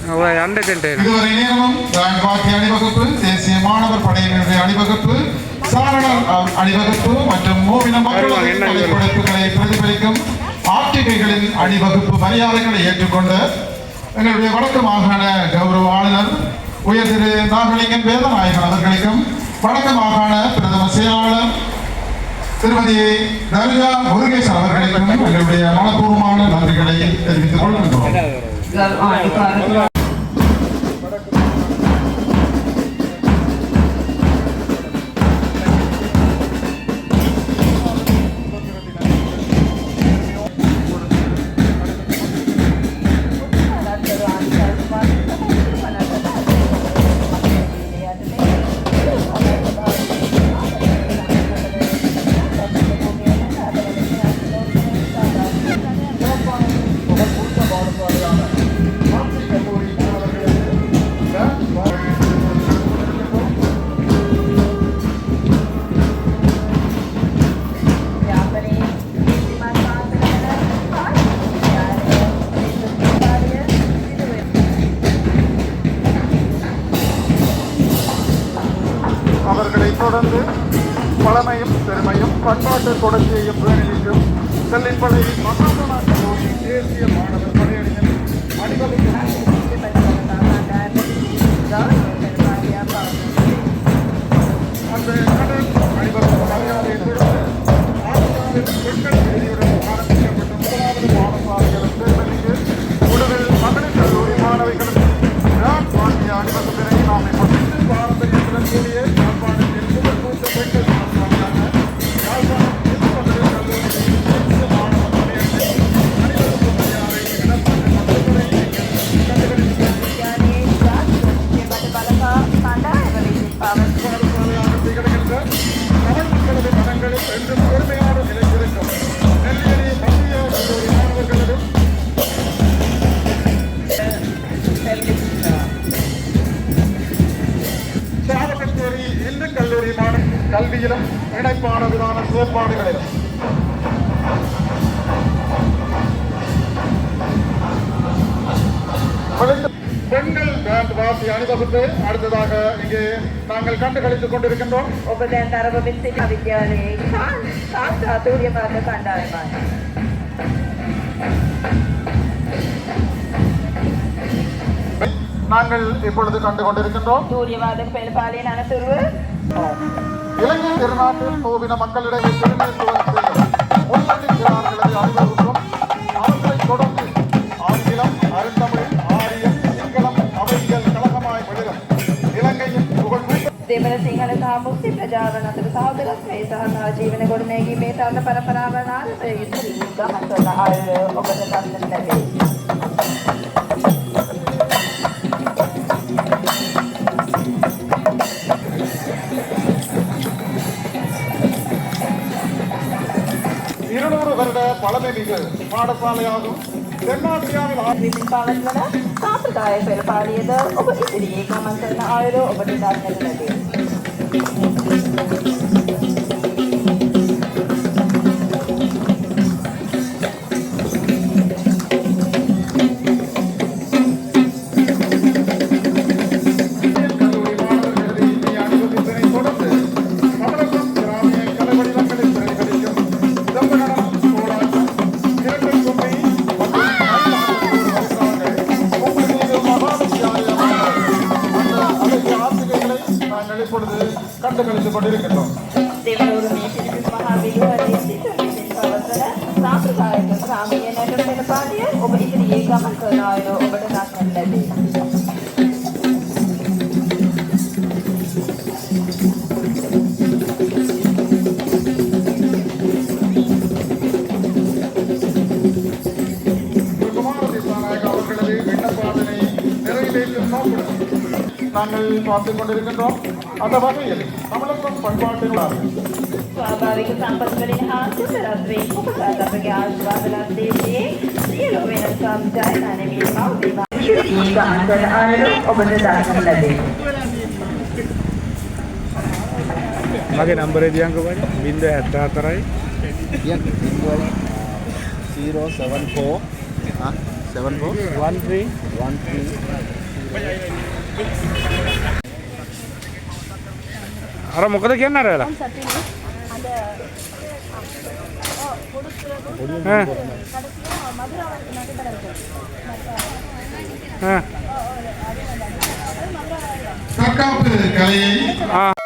இதுவரை நேரமும் வாக்கி அணிவகுப்பு, தேசிய மாணவர் படையினருடைய அணிவகுப்பு, சாரணர் அணிவகுப்பு மற்றும் மூவின மக்களவை படைப்புகளை பிரதிபலிக்கும் ஆட்சிகைகளின் அணிவகுப்பு மரியாதைகளை ஏற்றுக்கொண்ட எங்களுடைய வடக்கு மாகாண கௌரவ ஆளுநர் உயர் திரு நாகலிங்கன் வேதநாயகன் அவர்களுக்கும், வடக்கு மாகாண பிரதம செயலாளர் திருமதி தர்கா முருகேசன் அவர்களுக்கும் எங்களுடைய மனப்பூர்வமான நன்றிகளை தெரிவித்துக் கொள்கின்றோம். அவர்களை தொடர்ந்து பழமையும் பெருமையும் பண்பாட்டு தொடர்ச்சியையும் பேணிக்கும் செல்லிப்படை மகாநாட்டு போட்டி தேசிய மாணவர் படையணியின் அணிவகுப்பு அந்த கடல் அணிவகுப்பு மரியாதையை தொடர்ந்து ஆசியாவின் பெண்கள் செய்தியுடன் ஆரம்பிக்கப்பட்ட முதலாவது பாடசாலைகளும் தேர்தலுக்கு உடலில் மகளிர் கல்லூரி மாணவிகளும் வாங்கிய அணிவகுப்பினை நாம் இப்பொழுது பாரம்பரியத்துடன் கூடிய யாழ்ப்பாணத்தில் புகழ்பூத்த பெண்கள் பாடசாலையான யாழ்ப்பாணம் இந்து மகளிர் கல்லூரி தேசிய மாணவர் படையணியின் அணிவகுப்பு மரியாதை திகழ்கின்ற தமிழ் மக்களது மனங்களில் என்றும் பெருமையாக நிலைத்திருக்கும் நெல்லியடி மத்திய கல்லூரி மாணவர்களிடம் சாவகச்சேரி இந்து கல்லூரி கல்வியிலும் இணைப்பானதான செயற்பாடுகளிலும் பெண்கள் பேண்ட் வாசி அணிவகுப்பு அடுத்ததாக இங்கே நாங்கள் கண்டுகளித்துக் கொண்டிருக்கின்றோம். நாங்கள் இப்பொழுது கண்டு கொண்டிருக்கின்றோம். இலங்கை திருநாட்டில் மூவின மக்களிடையே பிரதிநிதித்துவம் செய்யும் முன்னணிக்கிறார்களது அணிவகுப்பும் அவர்களை தொடர்ந்து ஆங்கிலம், அருந்தமிழ், ஆரியம், சிங்களம் அவைகள் கழகமாய் விழுகும் இலங்கையின் புகழ்பூத்த දෙමළ සිංහල සහ මුස්ලිම් ප්‍රජාවන් අතර සහෝදරත්වයේ සහ ජීවන ගොඩනැගීමේ තරුණ පරම්පරාව නාරද යුතුයි ගමන් කරන අය ඔබට දක්නට ලැබේ. வருட பழமைமிகு பாடசாலையாகும் தென்னாசியாவில் පවත්වන සාම්ප්‍රදාය පෙරපාලියද ඔබ ඉදිරියේ ගමන් කරන අයුර ඔබට දක්නට ලැබේ. கண்டுகளித்துக் கொண்டிருக்கின்றோம். ඔබ ඉදිරියේ ගමන් කරන අයුර ඔබට දක්නට ලැබේ. நாங்கள் பார்த்துக் கொண்டிருக்கின்றோம். அந்த வகையில் தமிழகம் பண்பாட்டில் ස්වාභාවික සම්පත්වලින් හා සුන්දරත්වයෙන් උපකාර අපගේ ආශිර්වාදලත් දේශයේ සියලු වෙනස්කම් ජයග්‍රහණය වීම අවදීවා. ගමන් කරන අයුර ඔබට දක්නට ලැබේ. මගේ නම්බරේ දියන්කෝ බලන්න 074යි 074 741313. අර මොකද කියන්නේ අර වෙලා? தற்காப்பு கலையை